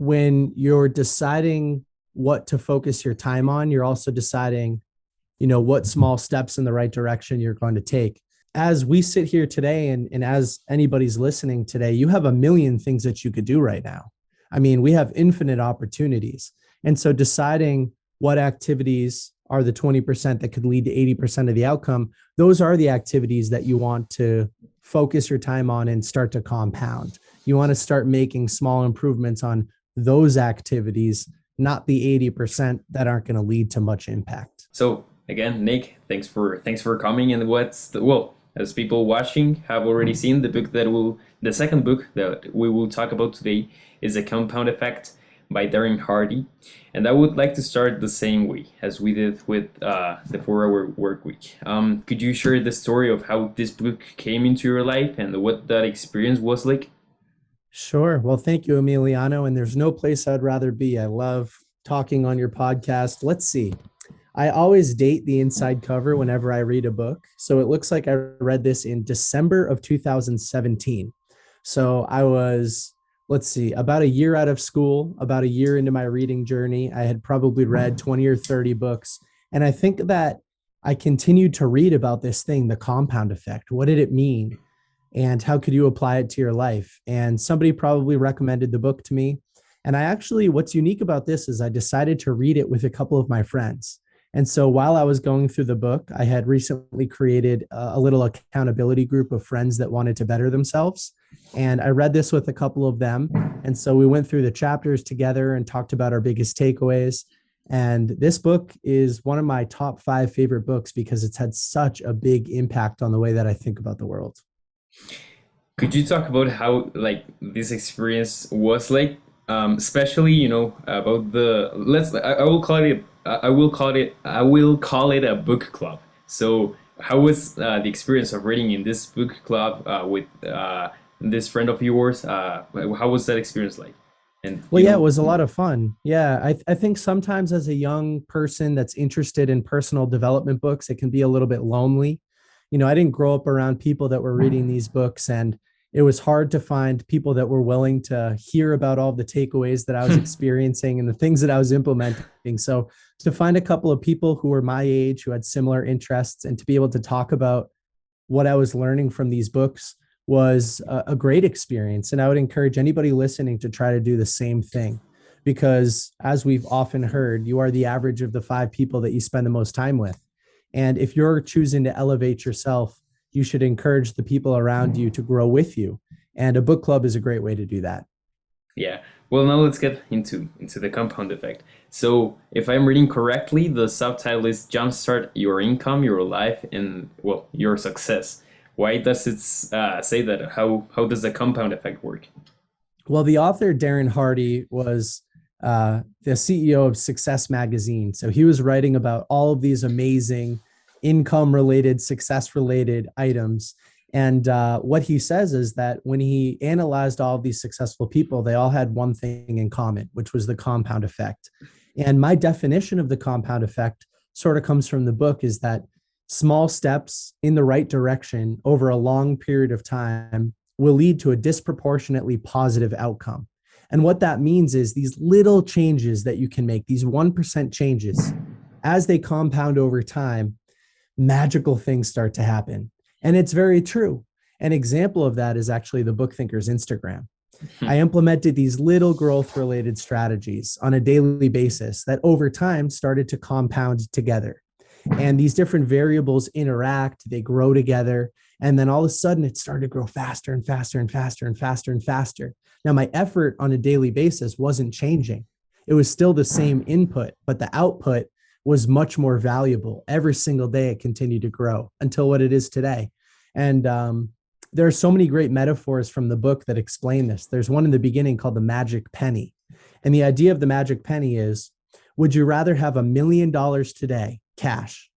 when you're deciding what to focus your time on, you're also deciding, what small steps in the right direction you're going to take. As we sit here today, and as anybody's listening today, you have a million things that you could do right now. I mean, we have infinite opportunities. And so deciding what activities are the 20% that could lead to 80% of the outcome, those are the activities that you want to focus your time on and start to compound. You want to start making small improvements on those activities, not the 80% that aren't going to lead to much impact. So again, Nick, thanks for coming. And as people watching have already seen, the second book that we will talk about today is The Compound Effect by Darren Hardy. And I would like to start the same way as we did with the 4-Hour Workweek. Could you share the story of how this book came into your life and what that experience was like? Sure. Well, thank you, Emiliano. And there's no place I'd rather be. I love talking on your podcast. Let's see. I always date the inside cover whenever I read a book. So it looks like I read this in December of 2017. So I was, about a year out of school, about a year into my reading journey. I had probably read 20 or 30 books. And I think that I continued to read about this thing, the compound effect. What did it mean? And how could you apply it to your life? And somebody probably recommended the book to me. And what's unique about this is I decided to read it with a couple of my friends. And so while I was going through the book, I had recently created a little accountability group of friends that wanted to better themselves. And I read this with a couple of them. And so we went through the chapters together and talked about our biggest takeaways. And this book is one of my top 5 favorite books because it's had such a big impact on the way that I think about the world. Could you talk about how this experience was like, especially about I will call it a book club. So how was the experience of reading in this book club with this friend of yours? How was that experience like? And it was a lot of fun. Yeah, I think sometimes as a young person that's interested in personal development books, it can be a little bit lonely. I didn't grow up around people that were reading these books, and it was hard to find people that were willing to hear about all the takeaways that I was experiencing and the things that I was implementing. So to find a couple of people who were my age, who had similar interests, and to be able to talk about what I was learning from these books was a great experience. And I would encourage anybody listening to try to do the same thing, because as we've often heard, you are the average of the 5 people that you spend the most time with. And if you're choosing to elevate yourself, you should encourage the people around you to grow with you. And a book club is a great way to do that. Yeah. Well, now let's get into the compound effect. So if I'm reading correctly, the subtitle is Jumpstart Your Income, Your Life, and your success. Why does it say that? How does the compound effect work? Well, the author, Darren Hardy, was the CEO of Success Magazine. So he was writing about all of these amazing income-related, success-related items. And what he says is that when he analyzed all of these successful people, they all had one thing in common, which was the compound effect. And my definition of the compound effect sort of comes from the book, is that small steps in the right direction over a long period of time will lead to a disproportionately positive outcome. And what that means is these little changes that you can make, these 1% changes, as they compound over time, magical things start to happen. And it's very true. An example of that is actually the Bookthinkers Instagram. I implemented these little growth related strategies on a daily basis that over time started to compound together. And these different variables interact, they grow together. And then all of a sudden it started to grow faster and faster and faster and faster and faster. Now, my effort on a daily basis wasn't changing. It was still the same input, but the output was much more valuable. Every single day it continued to grow until what it is today. And there are so many great metaphors from the book that explain this. There's one in the beginning called the magic penny. And the idea of the magic penny is, would you rather have $1 million today, cash,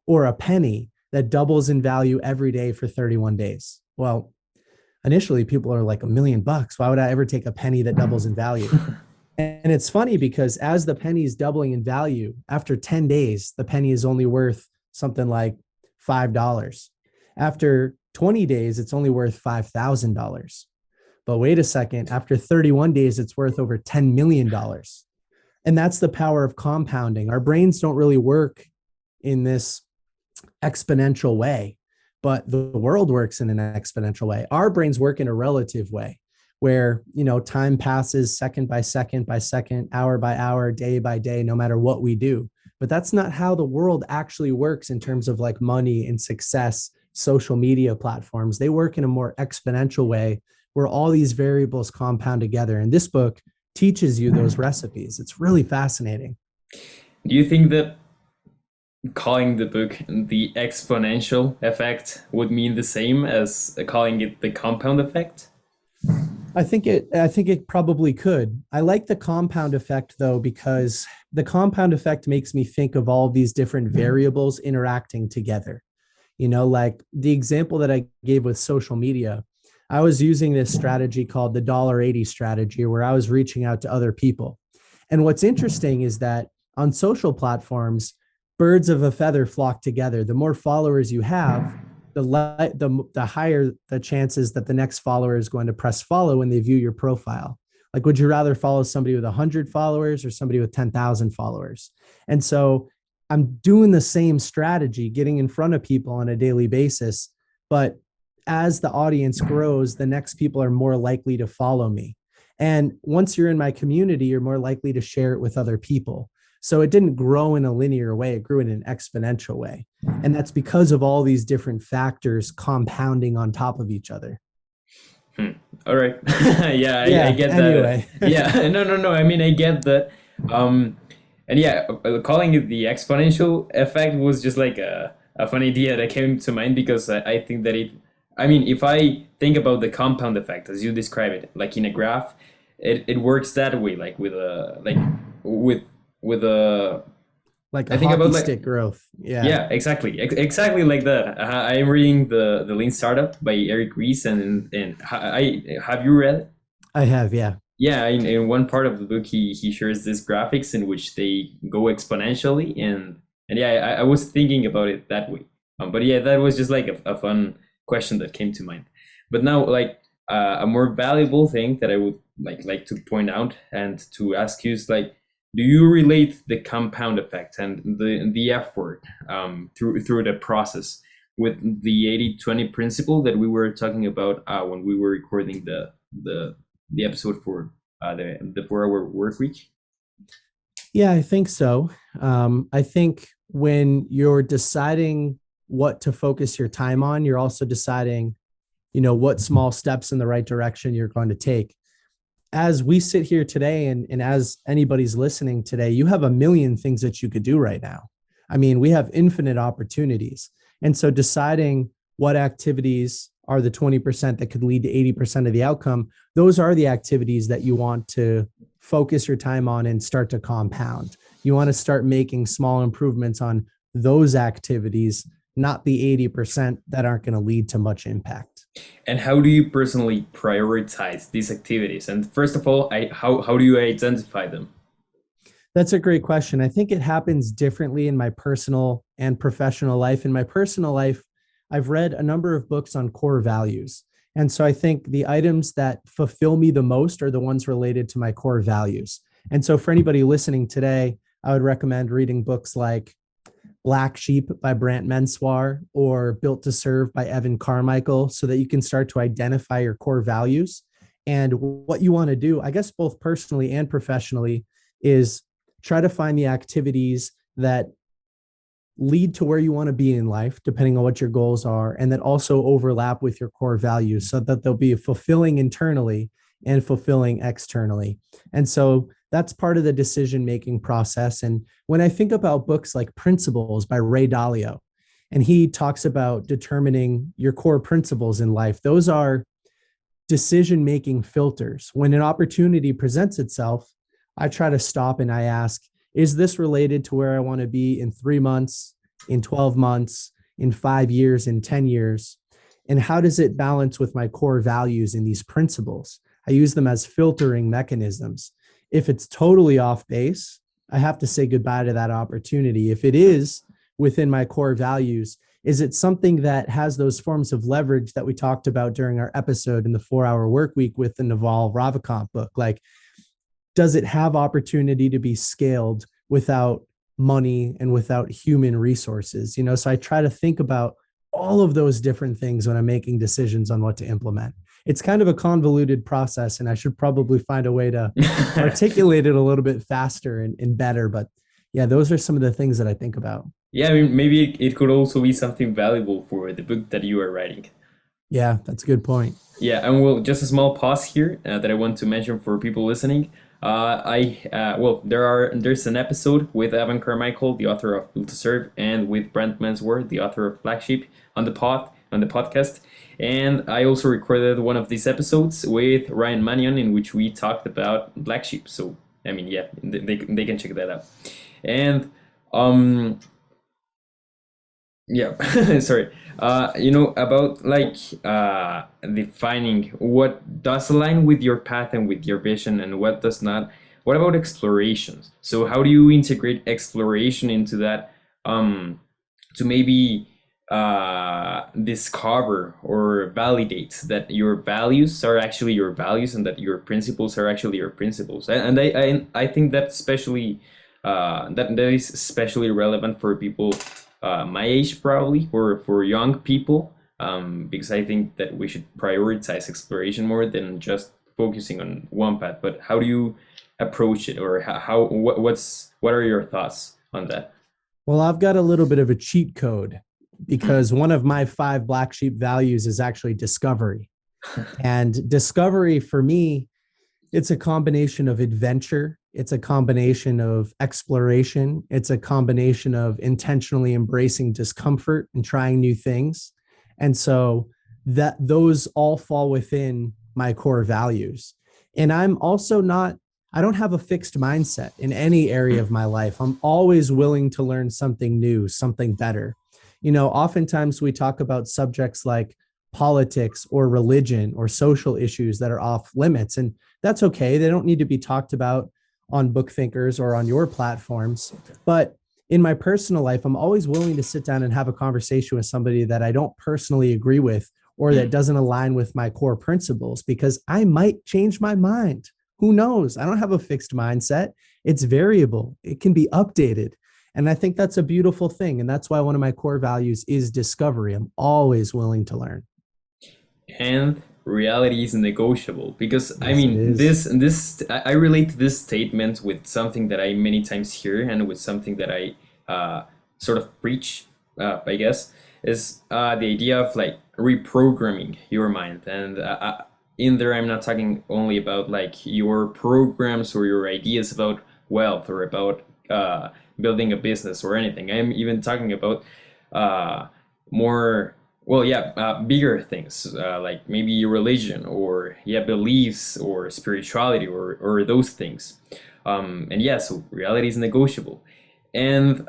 or a penny that doubles in value every day for 31 days? Well, initially people are like, $1 million. Why would I ever take a penny that doubles in value? And it's funny because as the penny is doubling in value, after 10 days, the penny is only worth something like $5. After 20 days, it's only worth $5,000. But wait a second, after 31 days, it's worth over $10 million. And that's the power of compounding. Our brains don't really work in this exponential way, but the world works in an exponential way. Our brains work in a relative way where, time passes second by second by second, hour by hour, day by day, no matter what we do. But that's not how the world actually works in terms of like money and success, social media platforms. They work in a more exponential way where all these variables compound together. And this book teaches you those recipes. It's really fascinating. Do you think that calling the book the exponential effect would mean the same as calling it the compound effect? I think it probably could. I like the compound effect though, because the compound effect makes me think of all these different variables interacting together. Like the example that I gave with social media, I was using this strategy called the $1.80 strategy, where I was reaching out to other people. And what's interesting is that on social platforms, birds of a feather flock together. The more followers you have, the higher the chances that the next follower is going to press follow when they view your profile. Like, would you rather follow somebody with 100 followers or somebody with 10,000 followers? And so I'm doing the same strategy, getting in front of people on a daily basis. But as the audience grows, the next people are more likely to follow me. And once you're in my community, you're more likely to share it with other people. So it didn't grow in a linear way, it grew in an exponential way. And that's because of all these different factors compounding on top of each other. All right. Yeah, I get anyway. that. Yeah, no. I mean, I get that. And yeah, calling it the exponential effect was just like a fun idea that came to mind because I think that if I think about the compound effect as you describe it, like in a graph, it works that way, like with a like a I think hockey about like stick growth. yeah, exactly, exactly like that. I am reading the Lean Startup by Eric Ries, and I have you read it? I have, yeah. Yeah, in one part of the book, he shares these graphics in which they go exponentially, and yeah, I was thinking about it that way. But yeah, that was just like a fun question that came to mind. But now, like a more valuable thing that I would like to point out and to ask you is like, do you relate the compound effect and the effort through the process with the 80-20 principle that we were talking about when we were recording the episode for the 4-hour work week? Yeah, I think so. I think when you're deciding what to focus your time on, you're also deciding, what small steps in the right direction you're going to take. As we sit here today, and as anybody's listening today, you have a million things that you could do right now. I mean, we have infinite opportunities. And so deciding what activities are the 20% that could lead to 80% of the outcome, those are the activities that you want to focus your time on and start to compound. You want to start making small improvements on those activities, not the 80% that aren't going to lead to much impact. And how do you personally prioritize these activities? And first of all, how do you identify them? That's a great question. I think it happens differently in my personal and professional life. In my personal life, I've read a number of books on core values. And so I think the items that fulfill me the most are the ones related to my core values. And so for anybody listening today, I would recommend reading books like Black Sheep by Brant Menswar or Built to Serve by Evan Carmichael, so that you can start to identify your core values. And what you want to do, I guess, both personally and professionally, is try to find the activities that lead to where you want to be in life, depending on what your goals are, and that also overlap with your core values so that they'll be fulfilling internally and fulfilling externally. And so that's part of the decision-making process. And when I think about books like Principles by Ray Dalio, and he talks about determining your core principles in life, those are decision-making filters. When an opportunity presents itself, I try to stop and I ask, is this related to where I want to be in 3 months, in 12 months, in 5 years, in 10 years? And how does it balance with my core values in these principles? I use them as filtering mechanisms. If it's totally off base, I have to say goodbye to that opportunity. If it is within my core values, Is it something that has those forms of leverage that we talked about during our episode in the 4-Hour Work Week with the Naval Ravikant book? Like, does it have opportunity to be scaled without money and without human resources? So I try to think about all of those different things when I'm making decisions on what to implement. It's kind of a convoluted process, and I should probably find a way to articulate it a little bit faster and better. But yeah, those are some of the things that I think about. Yeah, I mean, maybe it could also be something valuable for the book that you are writing. Yeah, that's a good point. Yeah, and well, just a small pause here that I want to mention for people listening. There's an episode with Evan Carmichael, the author of Built to Serve, and with Brent Mansworth, the author of Black Sheep, on the podcast. And I also recorded one of these episodes with Ryan Mannion, in which we talked about Black Sheep. So I mean, yeah, they can check that out. And yeah, sorry. About like defining what does align with your path and with your vision and what does not. What about explorations? So how do you integrate exploration into that to maybe discover or validate that your values are actually your values and that your principles are actually your principles? And I think that especially that is especially relevant for people my age, probably, or for young people, because I think that we should prioritize exploration more than just focusing on one path. But how do you approach it, or what are your thoughts on that? Well, I've got a little bit of a cheat code because one of my 5 black sheep values is actually discovery. And discovery for me, it's a combination of adventure. It's a combination of exploration. It's a combination of intentionally embracing discomfort and trying new things. And so that those all fall within my core values. And I'm also I don't have a fixed mindset in any area of my life. I'm always willing to learn something new, something better. Oftentimes we talk about subjects like politics or religion or social issues that are off limits. And that's okay. They don't need to be talked about on Bookthinkers or on your platforms. But in my personal life, I'm always willing to sit down and have a conversation with somebody that I don't personally agree with or that doesn't align with my core principles, because I might change my mind. Who knows? I don't have a fixed mindset. It's variable. It can be updated. And I think that's a beautiful thing. And that's why one of my core values is discovery. I'm always willing to learn. And reality is negotiable, because Yes, I mean, this I relate to this statement with something that I many times hear, and with something that I sort of preach, I guess, is the idea of like reprogramming your mind. And in there, I'm not talking only about like your programs or your ideas about wealth or about building a business or anything. I'm even talking about more, well, yeah, bigger things, like maybe religion or beliefs or spirituality or those things. And yeah, so reality is negotiable. And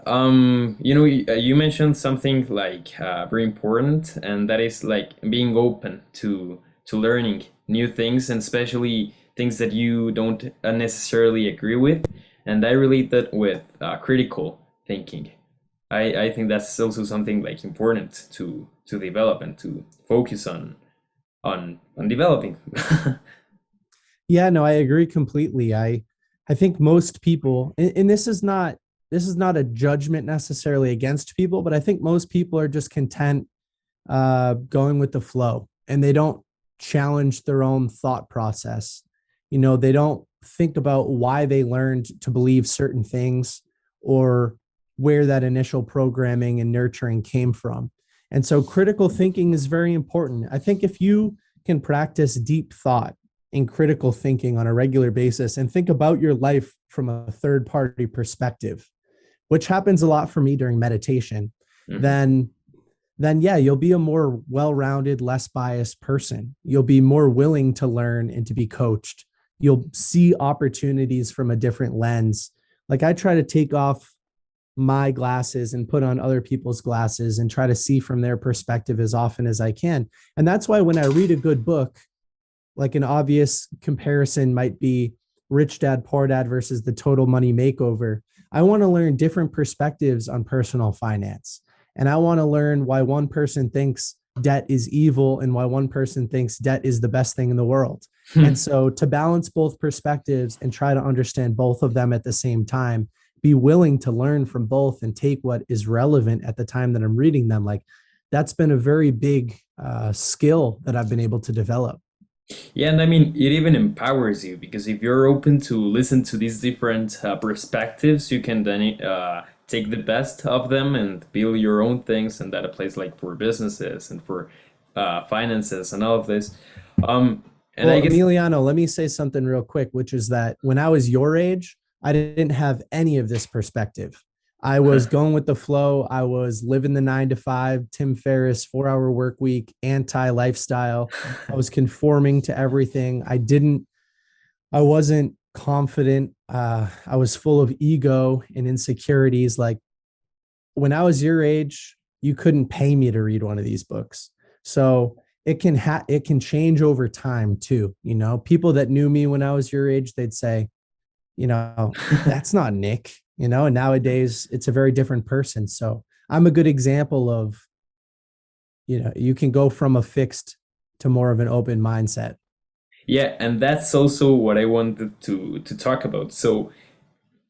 you mentioned something like very important, and that is like being open to learning new things, and especially things that you don't necessarily agree with. And I relate that with critical thinking. I think that's also something like important to develop and to focus on developing. Yeah, no, I agree completely. I think most people, and this is not a judgment necessarily against people, but I think most people are just content going with the flow, and they don't challenge their own thought process. They don't think about why they learned to believe certain things or where that initial programming and nurturing came from. And so critical thinking is very important. I think if you can practice deep thought and critical thinking on a regular basis and think about your life from a third party perspective, which happens a lot for me during meditation, then yeah, you'll be a more well-rounded, less biased person. You'll be more willing to learn and to be coached. You'll see opportunities from a different lens. Like, I try to take off my glasses and put on other people's glasses and try to see from their perspective as often as I can. And that's why when I read a good book, like an obvious comparison might be Rich Dad, Poor Dad versus The Total Money Makeover. I want to learn different perspectives on personal finance. And I want to learn why one person thinks debt is evil and why one person thinks debt is the best thing in the world. And so to balance both perspectives and try to understand both of them at the same time, be willing to learn from both and take what is relevant at the time that I'm reading them. Like that's been a very big skill that I've been able to develop. Yeah, and I mean, it even empowers you because if you're open to listen to these different perspectives, you can then take the best of them and build your own things, and that applies like for businesses and for finances and all of this. Um, and I Well, guess, Emiliano, let me say something real quick, which is that when I was your age, I didn't have any of this perspective. I was going with the flow. I was living the 9 to 5, Tim Ferriss, 4 hour work week, anti lifestyle. I was conforming to everything. I wasn't confident. I was full of ego and insecurities. Like when I was your age, you couldn't pay me to read one of these books. So it can change over time too. You know, people that knew me when I was your age, they'd say, you know, that's not Nick, you know, and nowadays it's a very different person. So I'm a good example of, you know, you can go from a fixed to more of an open mindset. yeah, and that's also what I wanted to talk about. So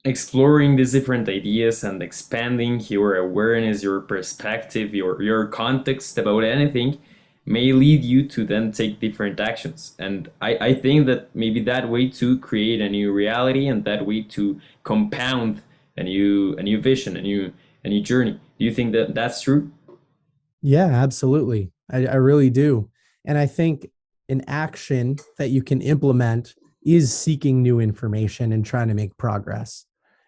exploring these different ideas and expanding your awareness, your perspective, your context about anything may lead you to then take different actions. And I think that maybe that way to create a new reality and that way to compound a new vision, a new journey. Do you think that that's true? Yeah, absolutely. I really do. And I think an action that you can implement is seeking new information and trying to make progress.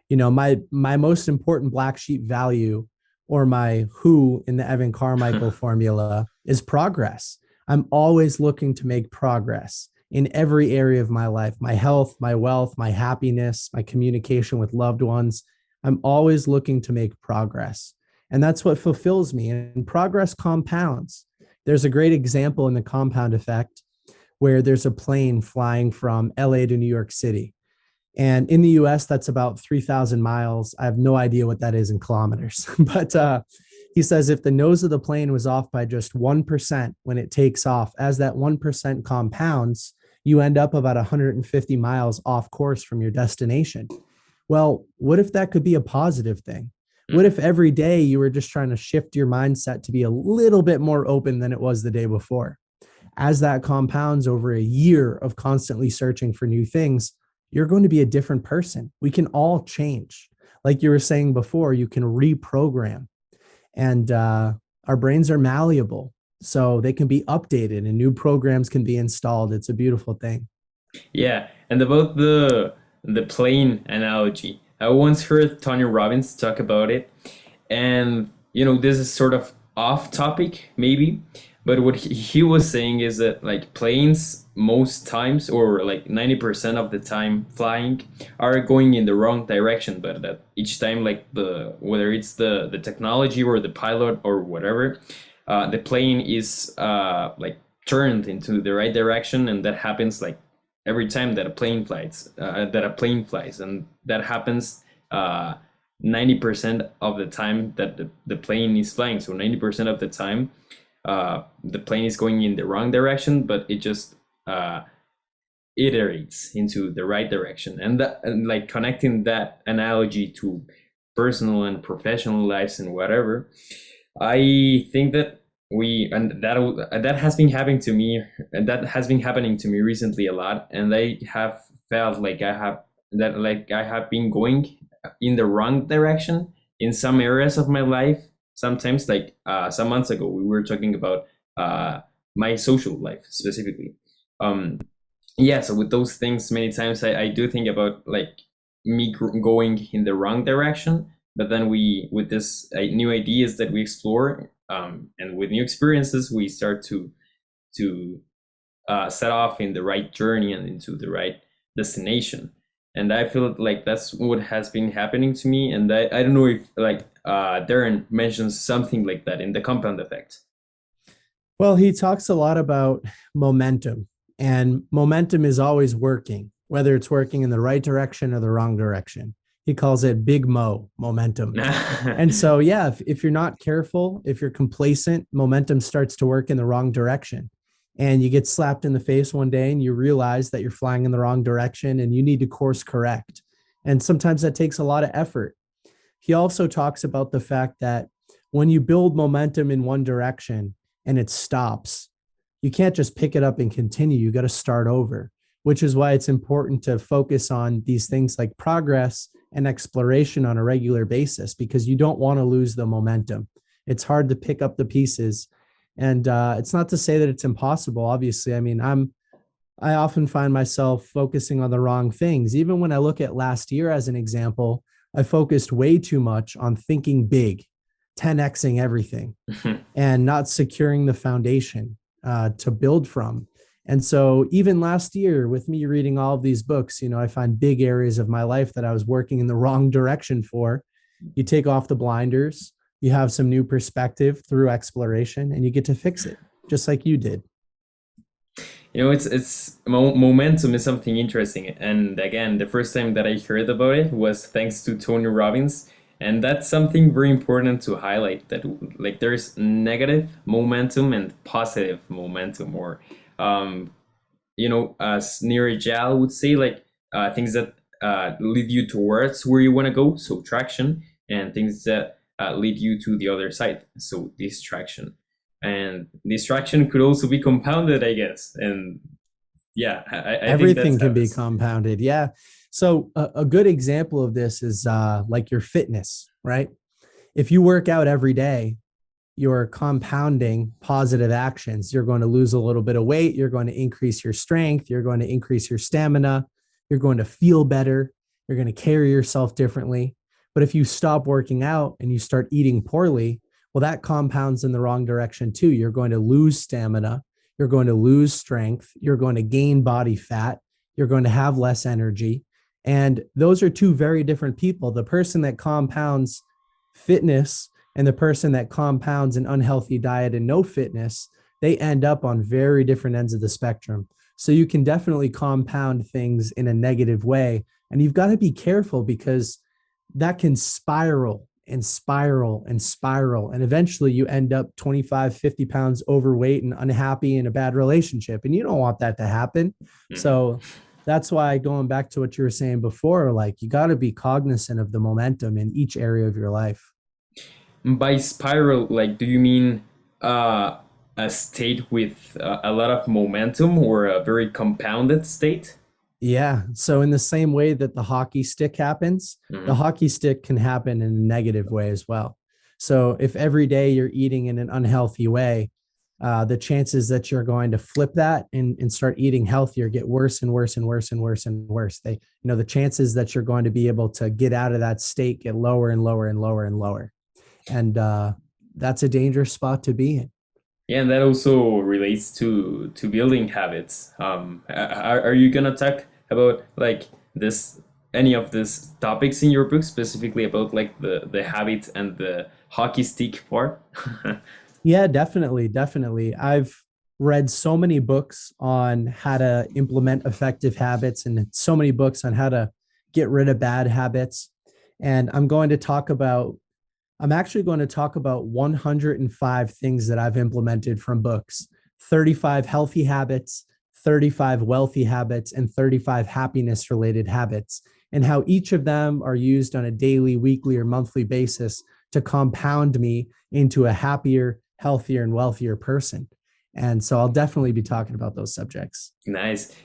You know, my most important black sheep value or my who in the Evan Carmichael formula is progress. I'm always looking to make progress in every area of my life, my health, my wealth, my happiness, my communication with loved ones. I'm always looking to make progress. And that's what fulfills me. And progress compounds. There's a great example in the compound effect where there's a plane flying from LA to New York City. And in the US, that's about 3,000 miles. I have no idea what that is in kilometers. But he says if the nose of the plane was off by just 1% when it takes off, as that 1% compounds, you end up about 150 miles off course from your destination. Well, what if that could be a positive thing? What if every day you were just trying to shift your mindset to be a little bit more open than it was the day before? As that compounds over a year of constantly searching for new things, you're going to be a different person. We can all change. Like you were saying before, you can reprogram, and our brains are malleable. So they can be updated and new programs can be installed. It's a beautiful thing. Yeah, and about the plane analogy, I once heard Tony Robbins talk about it, and you know this is sort of off topic maybe, but what he was saying is that like planes most times or like 90% of the time flying are going in the wrong direction, but that each time like the whether it's the technology or the pilot or whatever, the plane is like turned into the right direction, and that happens like every time that a plane flies, and that happens 90% of the time that the plane is flying. So 90% of the time the plane is going in the wrong direction, but it just iterates into the right direction. And like connecting that analogy to personal and professional lives and whatever, I think that that has been happening to me, and that has been happening to me recently a lot, and I have felt like I have been going in the wrong direction in some areas of my life. Sometimes, like some months ago, we were talking about my social life specifically. Um, yeah, so with those things, many times I do think about like me going in the wrong direction, but then we with this new ideas that we explore, and with new experiences we start to set off in the right journey and into the right destination. And I feel like that's what has been happening to me, and I don't know if like Darren mentions something like that in the compound effect. Well, he talks a lot about momentum, and momentum is always working, whether it's working in the right direction or the wrong direction. He calls it big momentum. And so, yeah, if you're not careful, if you're complacent, momentum starts to work in the wrong direction. And you get slapped in the face one day and you realize that you're flying in the wrong direction and you need to course correct. And sometimes that takes a lot of effort. He also talks about the fact that when you build momentum in one direction and it stops, you can't just pick it up and continue. You got to start over, which is why it's important to focus on these things like progress and exploration on a regular basis, because you don't want to lose the momentum. It's hard to pick up the pieces. And it's not to say that it's impossible. Obviously, I mean, I often find myself focusing on the wrong things. Even when I look at last year as an example, I focused way too much on thinking big, 10xing everything, and not securing the foundation to build from. And so even last year, with me reading all of these books, I find big areas of my life that I was working in the wrong direction for. You take off the blinders, you have some new perspective through exploration, and you get to fix it, just like you did. It's momentum is something interesting, and again, the first time that I heard about it was thanks to Tony Robbins, and that's something very important to highlight. That like there's negative momentum and positive momentum, or um, as Neeraj Jal would say, like things that lead you towards where you want to go, so traction, and things that lead you to the other side, so distraction. And distraction could also be compounded, I guess. And yeah, I think Everything that's how can be compounded. Yeah. So a good example of this is like your fitness, right? If you work out every day, you're compounding positive actions. You're going to lose a little bit of weight. You're going to increase your strength. You're going to increase your stamina. You're going to feel better. You're going to carry yourself differently. But if you stop working out and you start eating poorly, well, that compounds in the wrong direction too. You're going to lose stamina. You're going to lose strength. You're going to gain body fat. You're going to have less energy. And those are two very different people. The person that compounds fitness and the person that compounds an unhealthy diet and no fitness, they end up on very different ends of the spectrum. So you can definitely compound things in a negative way. And you've got to be careful because that can spiral and spiral and spiral. And eventually you end up 25, 50 pounds overweight and unhappy in a bad relationship. And you don't want that to happen. So that's why, going back to what you were saying before, like you got to be cognizant of the momentum in each area of your life. By spiral, like, do you mean a state with a lot of momentum, or a very compounded state? Yeah. So in the same way that the hockey stick happens, the Hmm. hockey stick can happen in a negative way as well. So if every day you're eating in an unhealthy way, the chances that you're going to flip that and start eating healthier get worse and worse and worse and worse and worse. The chances that you're going to be able to get out of that state get lower and lower and lower and lower. And that's a dangerous spot to be in. Yeah, and that also relates to building habits. Are you gonna talk about like this any of these topics in your book, specifically about like the habit and the hockey stick part? Yeah, definitely. Definitely. I've read so many books on how to implement effective habits and so many books on how to get rid of bad habits. And I'm actually going to talk about 105 things that I've implemented from books, 35 healthy habits, 35 wealthy habits, and 35 happiness related habits, and how each of them are used on a daily, weekly, or monthly basis to compound me into a happier, healthier, and wealthier person. And so I'll definitely be talking about those subjects. Nice.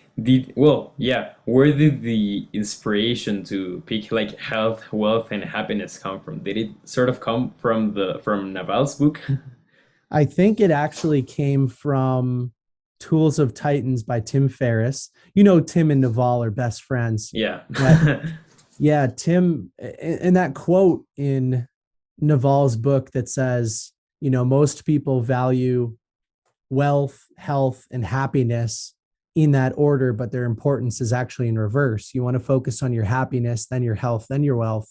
Yeah, where did the inspiration to pick like health, wealth, and happiness come from? Did it sort of come from Naval's book? I think it actually came from Tools of Titans by Tim Ferriss. Tim and Naval are best friends, Yeah. but yeah, Tim, and that quote in Naval's book that says, most people value wealth, health, and happiness in that order, but their importance is actually in reverse. You want to focus on your happiness, then your health, then your wealth.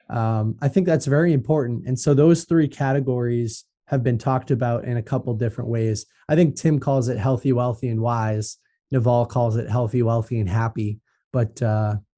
I think that's very important. And so those three categories have been talked about in a couple different ways. I think Tim calls it healthy, wealthy, and wise. Naval calls it healthy, wealthy, and happy. But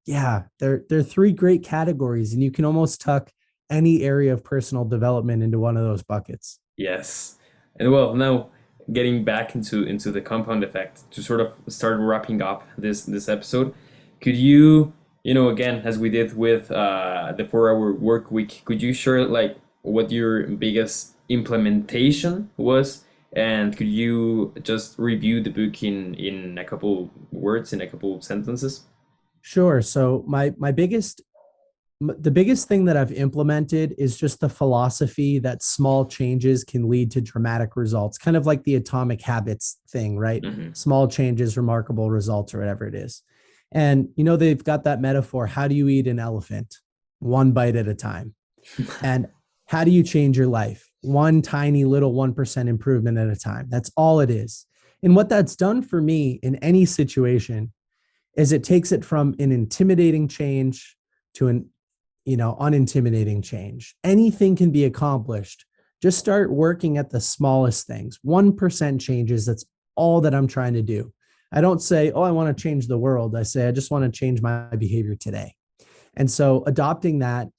Yeah, they're three great categories, and you can almost tuck any area of personal development into one of those buckets. Yes. And well, now getting back into the compound effect to sort of start wrapping up this episode, could you, again, as we did with the 4 hour work week, could you share like what your biggest implementation was? And could you just review the book in a couple words, in a couple sentences? Sure. So the biggest thing that I've implemented is just the philosophy that small changes can lead to dramatic results, kind of like the atomic habits thing, right? Hmm. Small changes, remarkable results, or whatever it is. And they've got that metaphor. How do you eat an elephant? One bite at a time. And how do you change your life? One tiny little 1% improvement at a time. That's all it is. And what that's done for me in any situation is it takes it from an intimidating change to an unintimidating change. Anything can be accomplished. Just start working at the smallest things. 1% changes. That's all that I'm trying to do. I don't say, oh, I want to change the world. I say, I just want to change my behavior today. And so adopting that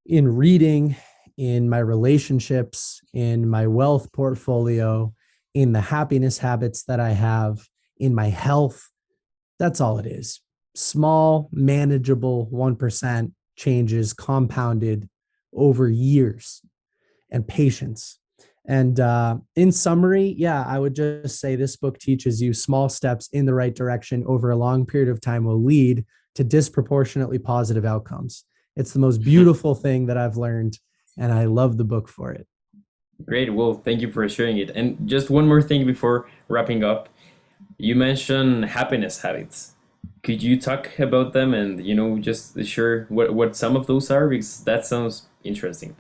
in reading, in my relationships, in my wealth portfolio, in the happiness habits that I have, in my health, that's all it is. Small, manageable 1% changes compounded over years, and patience. And in summary, yeah, I would just say this book teaches you small steps in the right direction over a long period of time will lead to disproportionately positive outcomes. It's the most beautiful thing that I've learned, and I love the book for it. Great. Well, thank you for sharing it. And just one more thing before wrapping up. You mentioned happiness habits. Could you talk about them and, just share what some of those are? Because that sounds interesting.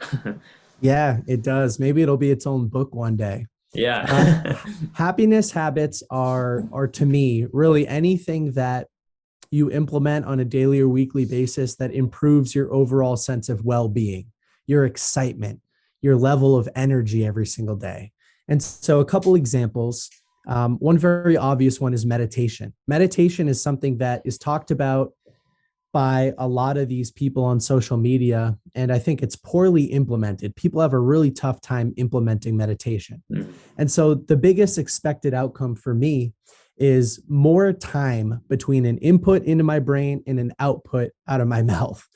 Yeah, it does. Maybe it'll be its own book one day. Uh, Yeah. Happiness habits are to me really anything that you implement on a daily or weekly basis that improves your overall sense of well-being, your excitement, your level of energy every single day. And so a couple examples. One very obvious one is meditation. Meditation is something that is talked about by a lot of these people on social media, and I think it's poorly implemented. People have a really tough time implementing meditation. Mm. And so the biggest expected outcome for me is more time between an input into my brain and an output out of my mouth.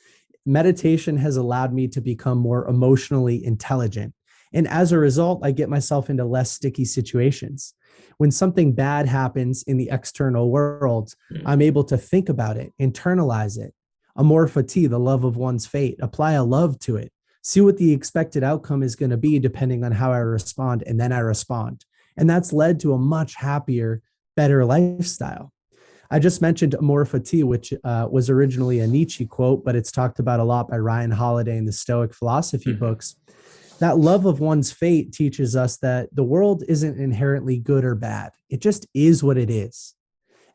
Meditation has allowed me to become more emotionally intelligent. And as a result, I get myself into less sticky situations. When something bad happens in the external world, Mm. I'm able to think about it, internalize it, amor fati, the love of one's fate, apply a love to it, see what the expected outcome is going to be depending on how I respond, and then I respond. And that's led to a much happier, better lifestyle. I just mentioned amor fati, which was originally a Nietzsche quote, but it's talked about a lot by Ryan Holiday in the Stoic philosophy Mhm. books. That love of one's fate teaches us that the world isn't inherently good or bad. It just is what it is.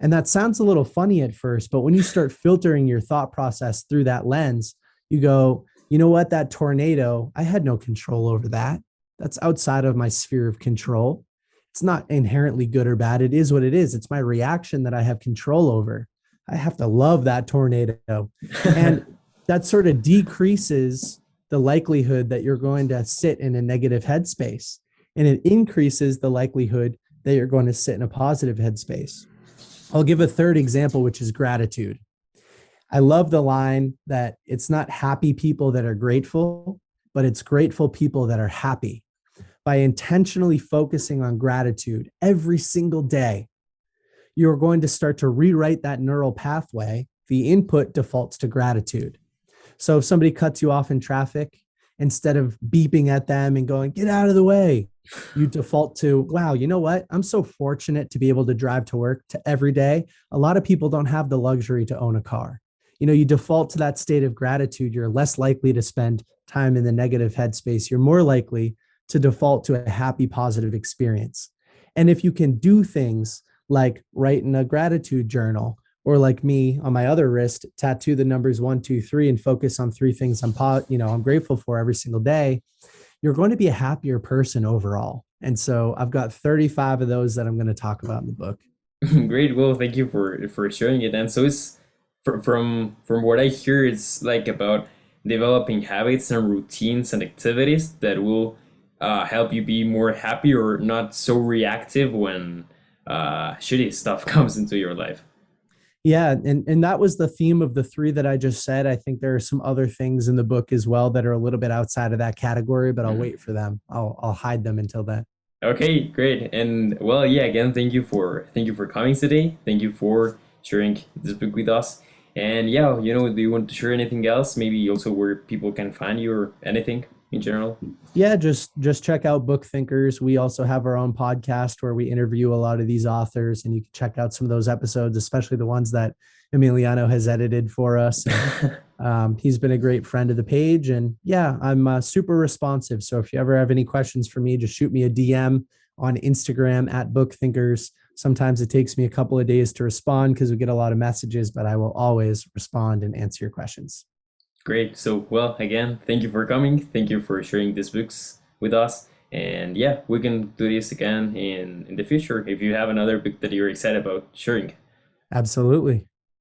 And that sounds a little funny at first, but when you start filtering your thought process through that lens, you go, you know what, that tornado, I had no control over that. That's outside of my sphere of control. It's not inherently good or bad. It is what it is. It's my reaction that I have control over. I have to love that tornado. And that sort of decreases the likelihood that you're going to sit in a negative headspace. And it increases the likelihood that you're going to sit in a positive headspace. I'll give a third example, which is gratitude. I love the line that it's not happy people that are grateful, but it's grateful people that are happy. By intentionally focusing on gratitude every single day, you're going to start to rewrite that neural pathway. The input defaults to gratitude. So if somebody cuts you off in traffic, instead of beeping at them and going, get out of the way, you default to, wow, you know what? I'm so fortunate to be able to drive to work to every day. A lot of people don't have the luxury to own a car. You default to that state of gratitude. You're less likely to spend time in the negative headspace. You're more likely to default to a happy, positive experience. And if you can do things like write in a gratitude journal, or like me on my other wrist, tattoo the numbers 1, 2, 3, and focus on three things I'm grateful for every single day, you're going to be a happier person overall. And so I've got 35 of those that I'm going to talk about in the book. Great. Well, thank you for sharing it. And so it's from what I hear, it's like about developing habits and routines and activities that will help you be more happy or not so reactive when shitty stuff comes into your life. Yeah, and that was the theme of the three that I just said. I think there are some other things in the book as well that are a little bit outside of that category, but I'll Mhm. wait for them. I'll hide them until then. Okay, great. And well, yeah, again, thank you for coming today. Thank you for sharing this book with us. And yeah, do you want to share anything else? Maybe also where people can find you or anything in general? Yeah, just check out Book Thinkers. We also have our own podcast where we interview a lot of these authors, and you can check out some of those episodes, especially the ones that Emiliano has edited for us. And he's been a great friend of the page. And yeah, I'm super responsive. So if you ever have any questions for me, just shoot me a DM on Instagram at Book Thinkers. Sometimes it takes me a couple of days to respond because we get a lot of messages, but I will always respond and answer your questions. Great. So, well, again, thank you for coming. Thank you for sharing these books with us. And yeah, we can do this again in the future if you have another book that you're excited about sharing. Absolutely.